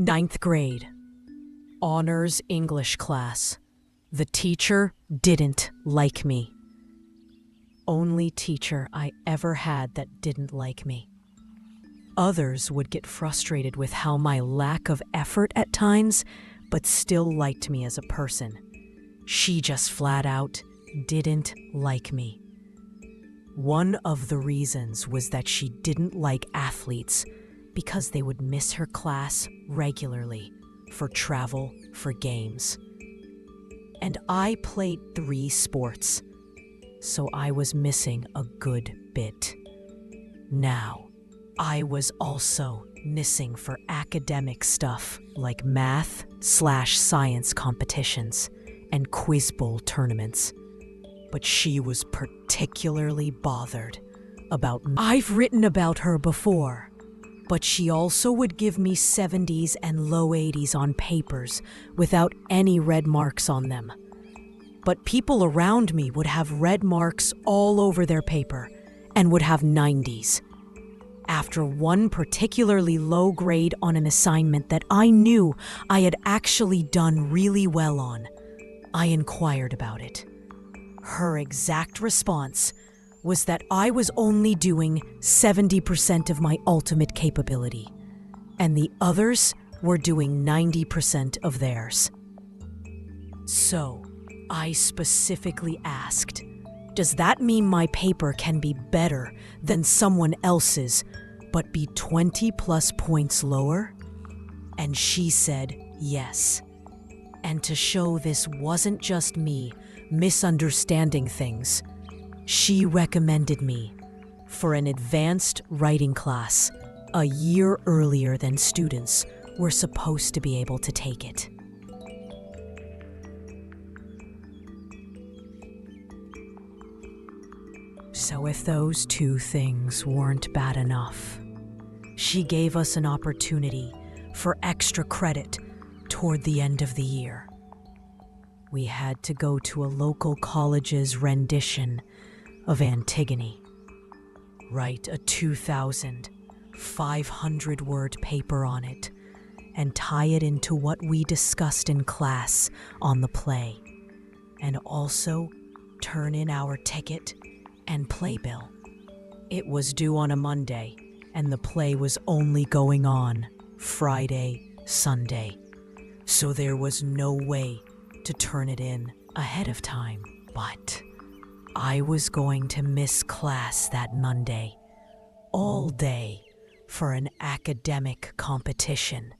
Ninth grade. Honors English class. The teacher didn't like me. Only teacher I ever had that didn't like me. Others would get frustrated with how my lack of effort at times, but still liked me as a person. She just flat out didn't like me. One of the reasons was that she didn't like athletes because they would miss her class regularly for travel for games. And I played 3 sports, so I was missing a good bit. Now, I was also missing for academic stuff like math/science competitions and quiz bowl tournaments. But she was particularly bothered about me. I've written about her before, but she also would give me 70s and low 80s on papers without any red marks on them. But people around me would have red marks all over their paper and would have 90s. After one particularly low grade on an assignment that I knew I had actually done really well on, I inquired about it. Her exact response was that I was only doing 70% of my ultimate capability, and the others were doing 90% of theirs. So, I specifically asked, does that mean my paper can be better than someone else's, but be 20 plus points lower? And she said yes. And to show this wasn't just me misunderstanding things, she recommended me for an advanced writing class a year earlier than students were supposed to be able to take it. So if those 2 things weren't bad enough, she gave us an opportunity for extra credit toward the end of the year. We had to go to a local college's rendition of Antigone, write a 2,500-word paper on it, and tie it into what we discussed in class on the play, and also turn in our ticket and playbill. It was due on a Monday, and the play was only going on Friday, Sunday, so there was no way to turn it in ahead of time. But I was going to miss class that Monday, all day, for an academic competition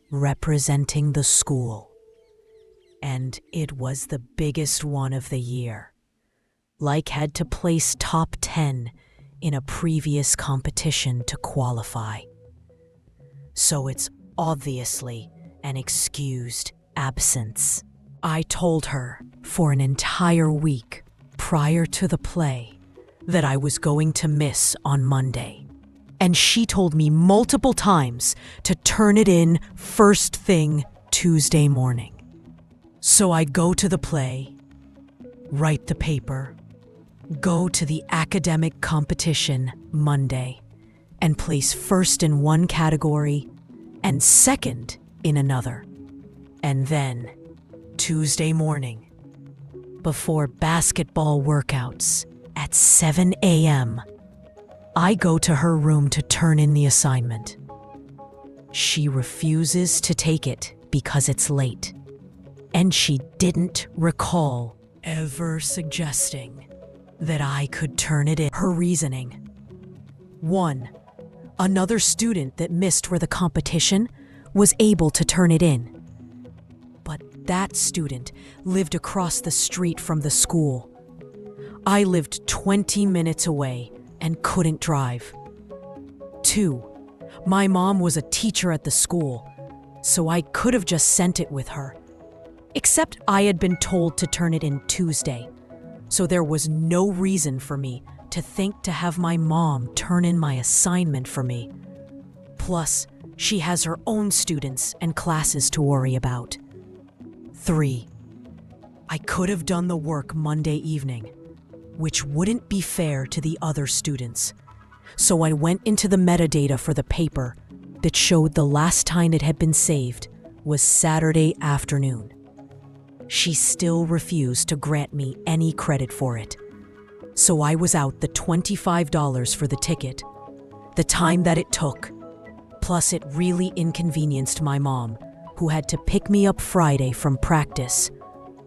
representing the school. And it was the biggest one of the year. Like had to place top 10 in a previous competition to qualify. So it's obviously an excused absence. I told her for an entire week prior to the play that I was going to miss on Monday. And she told me multiple times to turn it in first thing Tuesday morning. So I go to the play, write the paper, go to the academic competition Monday, and place first in one category and second in another. And then Tuesday morning, before basketball workouts at 7 a.m., I go to her room to turn in the assignment. She refuses to take it because it's late, and she didn't recall ever suggesting that I could turn it in. Her reasoning: 1, another student that missed for the competition was able to turn it in. But that student lived across the street from the school. I lived 20 minutes away and couldn't drive. 2, my mom was a teacher at the school, so I could have just sent it with her. Except I had been told to turn it in Tuesday, so there was no reason for me to think to have my mom turn in my assignment for me. Plus, she has her own students and classes to worry about. 3, I could have done the work Monday evening, which wouldn't be fair to the other students. So I went into the metadata for the paper that showed the last time it had been saved was Saturday afternoon. She still refused to grant me any credit for it. So I was out the $25 for the ticket, the time that it took. Plus it really inconvenienced my mom, who had to pick me up Friday from practice,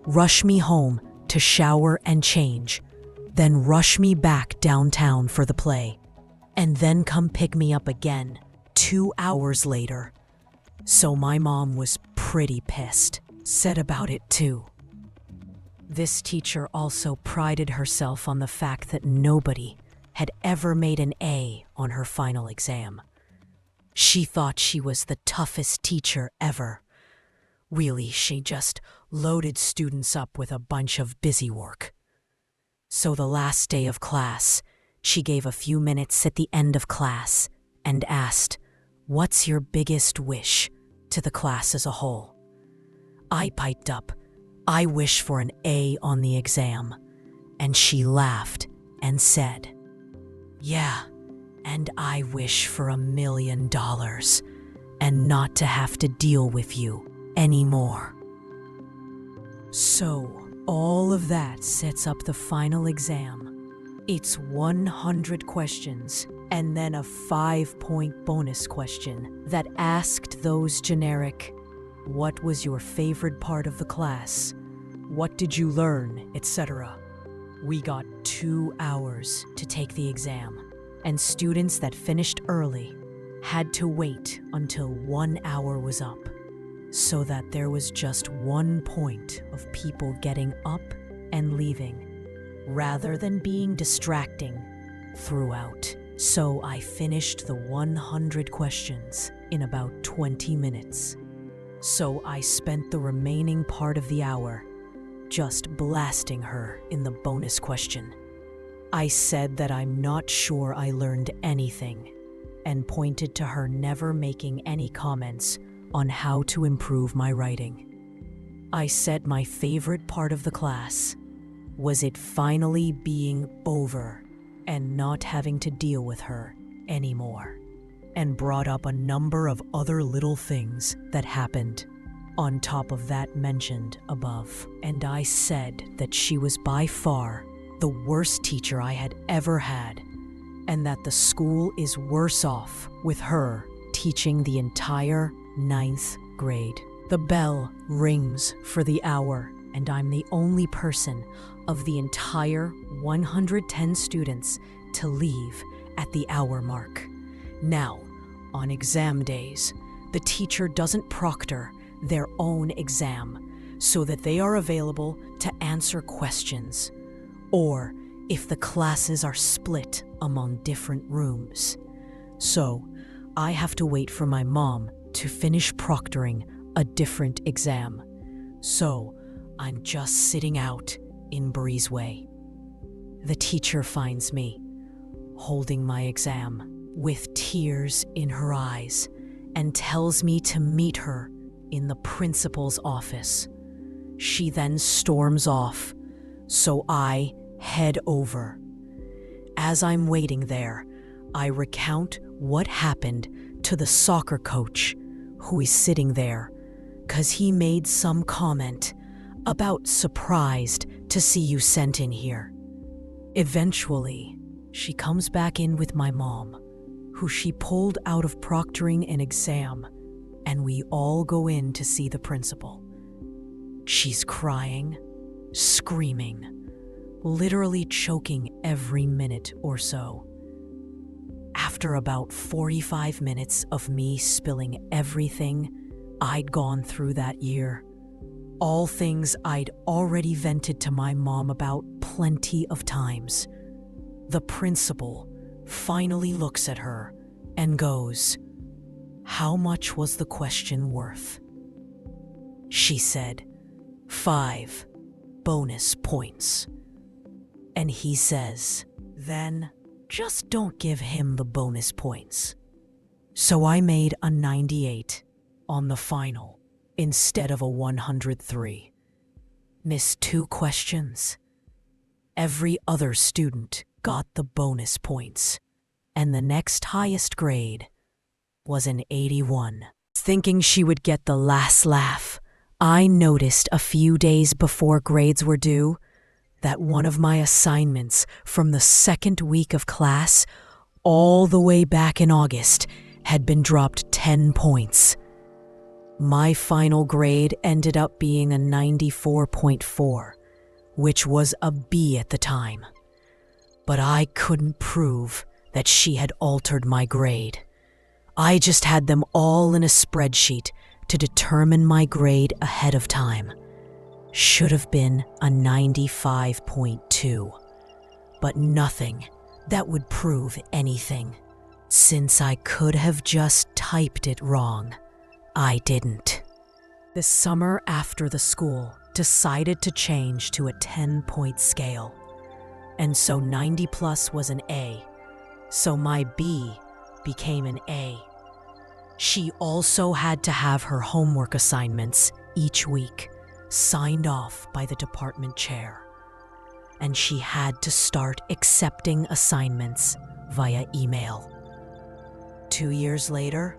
rush me home to shower and change, then rush me back downtown for the play, and then come pick me up again 2 hours later. So my mom was pretty pissed, said about it too. This teacher also prided herself on the fact that nobody had ever made an A on her final exam. She thought she was the toughest teacher ever. Really, she just loaded students up with a bunch of busy work. So the last day of class, she gave a few minutes at the end of class and asked, "What's your biggest wish?" to the class as a whole. I piped up, "I wish for an A on the exam." And she laughed and said, "Yeah, and I wish for $1 million and not to have to deal with you anymore." So, all of that sets up the final exam. It's 100 questions and then a 5-point bonus question that asked those generic, "What was your favorite part of the class? What did you learn?" etc. We got 2 hours to take the exam, and students that finished early had to wait until 1 hour was up, so that there was just 1 point of people getting up and leaving, rather than being distracting throughout. So I finished the 100 questions in about 20 minutes. So I spent the remaining part of the hour just blasting her in the bonus question. I said that I'm not sure I learned anything, and pointed to her never making any comments on how to improve my writing. I said my favorite part of the class was it finally being over and not having to deal with her anymore, and brought up a number of other little things that happened on top of that mentioned above. And I said that she was by far the worst teacher I had ever had, and that the school is worse off with her teaching the entire 9th grade. The bell rings for the hour, and I'm the only person of the entire 110 students to leave at the hour mark. Now, on exam days, the teacher doesn't proctor their own exam so that they are available to answer questions, or if the classes are split among different rooms. So, I have to wait for my mom to finish proctoring a different exam. So, I'm just sitting out in Breezeway. The teacher finds me, holding my exam, with tears in her eyes, and tells me to meet her in the principal's office. She then storms off, so I head over. As I'm waiting there, I recount what happened to the soccer coach who is sitting there, 'cause he made some comment about surprised to see you sent in here. Eventually, she comes back in with my mom, who she pulled out of proctoring an exam, and we all go in to see the principal. She's crying, screaming, literally choking every minute or so. After about 45 minutes of me spilling everything I'd gone through that year, all things I'd already vented to my mom about plenty of times, the principal finally looks at her and goes, "How much was the question worth?" She said, 5 bonus points. And he says, "Then just don't give him the bonus points." So I made a 98 on the final instead of a 103. Missed 2 questions. Every other student got the bonus points, and the next highest grade was an 81. Thinking she would get the last laugh, I noticed a few days before grades were due that one of my assignments from the second week of class all the way back in August had been dropped 10 points. My final grade ended up being a 94.4, which was a B at the time. But I couldn't prove that she had altered my grade. I just had them all in a spreadsheet to determine my grade ahead of time. Should have been a 95.2, but nothing that would prove anything. Since I could have just typed it wrong, I didn't. The summer after the school decided to change to a 10-point scale, and so 90 plus was an A, so my B became an A. She also had to have her homework assignments each week signed off by the department chair, and she had to start accepting assignments via email. 2 years later,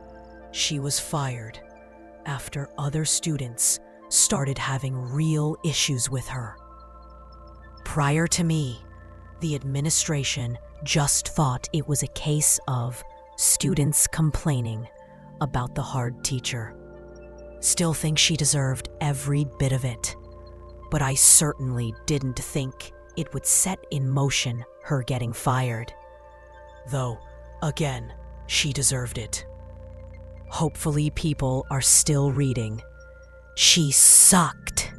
she was fired after other students started having real issues with her. Prior to me, the administration just thought it was a case of students complaining about the hard teacher. Still think she deserved every bit of it, but I certainly didn't think it would set in motion her getting fired. Though, again, she deserved it. Hopefully people are still reading. She sucked.